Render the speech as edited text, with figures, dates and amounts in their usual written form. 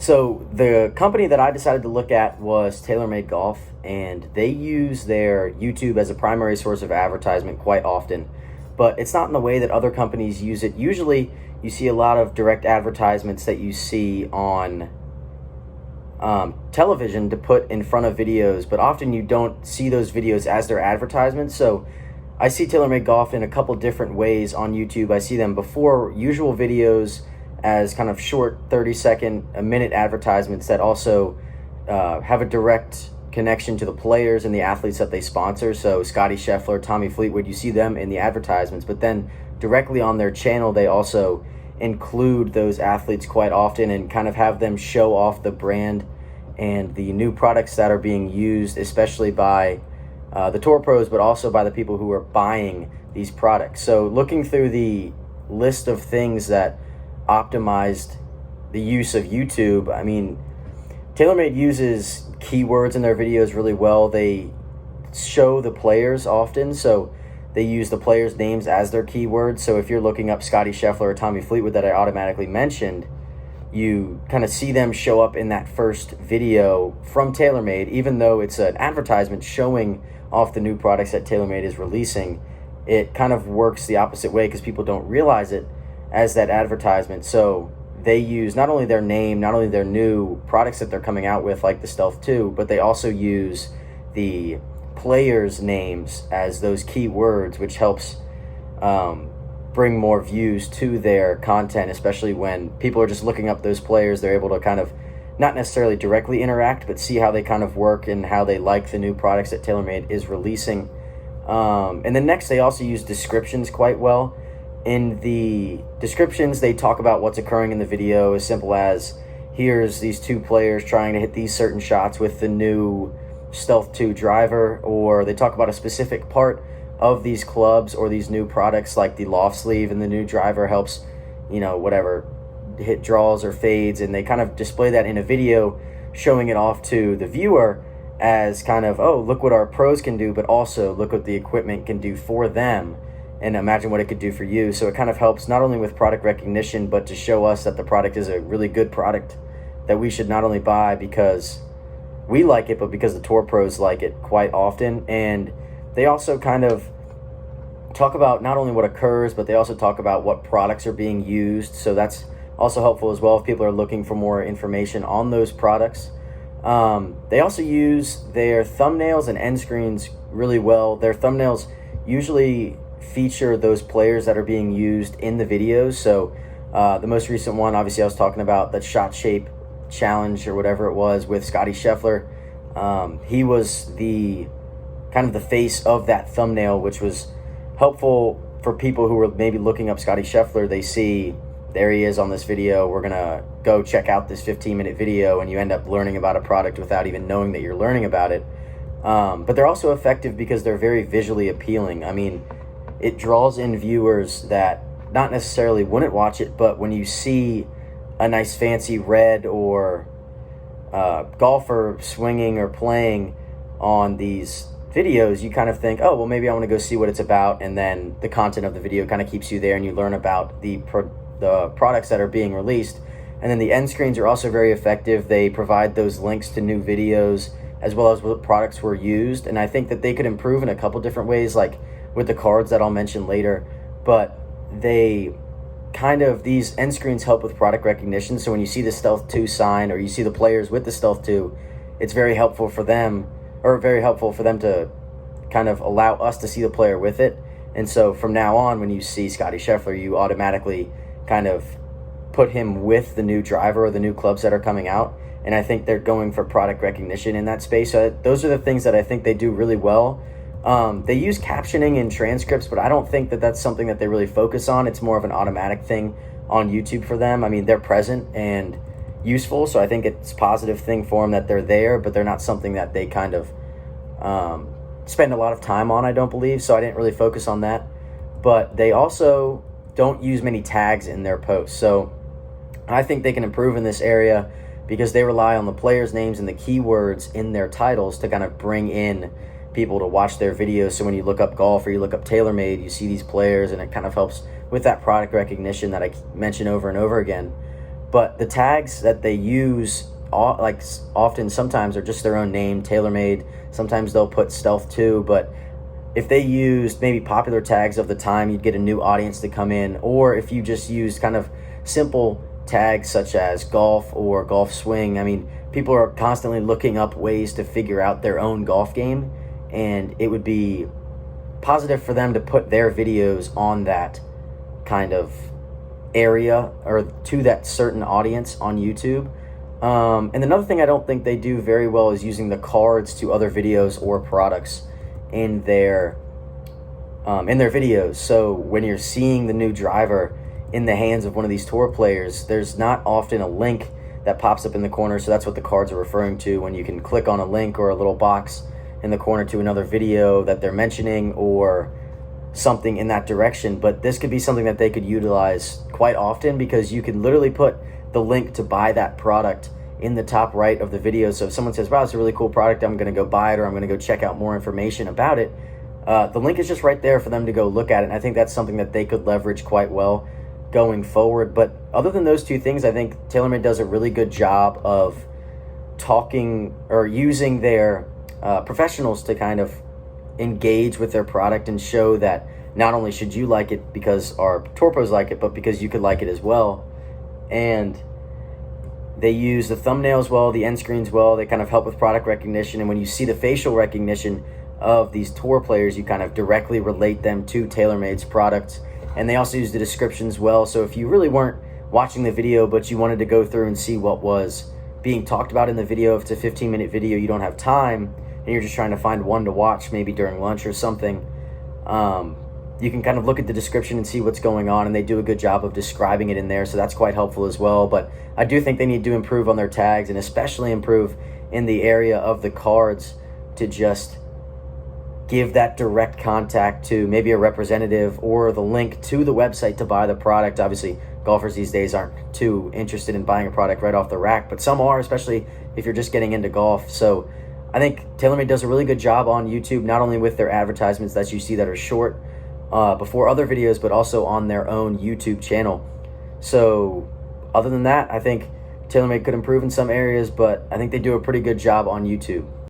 So the company that I decided to look at was TaylorMade Golf, and they use their YouTube as a primary source of advertisement quite often. But it's not in the way that other companies use it. Usually you see a lot of direct advertisements that you see on television to put in front of videos, but often you don't see those videos as their advertisements. So I see TaylorMade Golf in a couple different ways on YouTube. I see them before usual videos as kind of short 30-second, a minute advertisements that also have a direct connection to the players and the athletes that they sponsor. So Scotty Scheffler, Tommy Fleetwood, you see them in the advertisements, but then directly on their channel, they also include those athletes quite often and kind of have them show off the brand and the new products that are being used, especially by the tour pros, but also by the people who are buying these products. So looking through the list of things that optimized the use of YouTube, I mean, TaylorMade uses keywords in their videos really well. They show the players often, so they use the players' names as their keywords. So if you're looking up Scotty Scheffler or Tommy Fleetwood that I automatically mentioned, you kind of see them show up in that first video from TaylorMade, even though it's an advertisement showing off the new products that TaylorMade is releasing. It kind of works the opposite way because people don't realize it as that advertisement. So they use not only their name, not only their new products that they're coming out with, like the Stealth 2, but they also use the players' names as those keywords, which helps bring more views to their content, especially when people are just looking up those players. They're able to kind of not necessarily directly interact, but see how they kind of work and how they like the new products that TaylorMade is releasing. And then next, they also use descriptions quite well. In the descriptions, they talk about what's occurring in the video, as simple as here's these two players trying to hit these certain shots with the new Stealth 2 driver, or they talk about a specific part of these clubs or these new products like the loft sleeve, and the new driver helps, whatever, hit draws or fades, and they kind of display that in a video, showing it off to the viewer as kind of, oh, look what our pros can do, but also look what the equipment can do for them, and imagine what it could do for you. So it kind of helps not only with product recognition, but to show us that the product is a really good product that we should not only buy because we like it, but because the tour pros like it quite often. And they also kind of talk about not only what occurs, but they also talk about what products are being used. So that's also helpful as well if people are looking for more information on those products. They also use their thumbnails and end screens really well. Their thumbnails usually feature those players that are being used in the videos. So the most recent one, obviously I was talking about that shot shape challenge or whatever it was with Scotty Scheffler. He was the kind of the face of that thumbnail, which was helpful for people who were maybe looking up Scotty Scheffler. They see there he is on this video, we're gonna go check out this 15-minute video, and you end up learning about a product without even knowing that you're learning about it. But they're also effective because they're very visually appealing. I mean, it draws in viewers that not necessarily wouldn't watch it, but when you see a nice fancy red or golfer swinging or playing on these videos, you kind of think, oh, well, maybe I want to go see what it's about, and then the content of the video kind of keeps you there, and you learn about the products that are being released. And then the end screens are also very effective. They provide those links to new videos as well as what products were used, and I think that they could improve in a couple different ways, like with the cards that I'll mention later. But they kind of, these end screens help with product recognition. So when you see the Stealth 2 sign, or you see the players with the Stealth 2, it's very helpful for them, to kind of allow us to see the player with it. And so from now on, when you see Scotty Scheffler, you automatically kind of put him with the new driver or the new clubs that are coming out. And I think they're going for product recognition in that space. So those are the things that I think they do really well. They use captioning and transcripts, but I don't think that that's something that they really focus on. It's more of an automatic thing on YouTube for them. I mean, they're present and useful, so I think it's a positive thing for them that they're there, but they're not something that they kind of spend a lot of time on, I don't believe, so I didn't really focus on that. But they also don't use many tags in their posts, so I think they can improve in this area because they rely on the players' names and the keywords in their titles to kind of bring in people to watch their videos. So when you look up golf or you look up TaylorMade, you see these players, and it kind of helps with that product recognition that I mention over and over again. But the tags that they use, like often sometimes are just their own name, TaylorMade. Sometimes they'll put Stealth 2, but if they used maybe popular tags of the time, you'd get a new audience to come in. Or if you just used kind of simple tags such as golf or golf swing, I mean, people are constantly looking up ways to figure out their own golf game, and it would be positive for them to put their videos on that kind of area or to that certain audience on YouTube. And another thing I don't think they do very well is using the cards to other videos or products in their videos. So when you're seeing the new driver in the hands of one of these tour players, there's not often a link that pops up in the corner. So that's what the cards are referring to, when you can click on a link or a little box in the corner to another video that they're mentioning or something in that direction. But this could be something that they could utilize quite often, because you can literally put the link to buy that product in the top right of the video. So if someone says, wow, it's a really cool product, I'm going to go buy it, or I'm going to go check out more information about it, the link is just right there for them to go look at it. And I think that's something that they could leverage quite well going forward. But other than those two things, I think TaylorMade does a really good job of talking or using their professionals to kind of engage with their product and show that not only should you like it because our tour pros like it, but because you could like it as well. And they use the thumbnails well, the end screens well. They kind of help with product recognition. And when you see the facial recognition of these tour players, you kind of directly relate them to TaylorMade's products. And they also use the descriptions well. So if you really weren't watching the video, but you wanted to go through and see what was being talked about in the video, if it's a 15-minute video, you don't have time, and you're just trying to find one to watch maybe during lunch or something, you can kind of look at the description and see what's going on, and they do a good job of describing it in there, so that's quite helpful as well. But I do think they need to improve on their tags, and especially improve in the area of the cards, to just give that direct contact to maybe a representative or the link to the website to buy the product. Obviously, golfers these days aren't too interested in buying a product right off the rack, but some are, especially if you're just getting into golf. So I think TaylorMade does a really good job on YouTube, not only with their advertisements that you see that are short before other videos, but also on their own YouTube channel. So other than that, I think TaylorMade could improve in some areas, but I think they do a pretty good job on YouTube.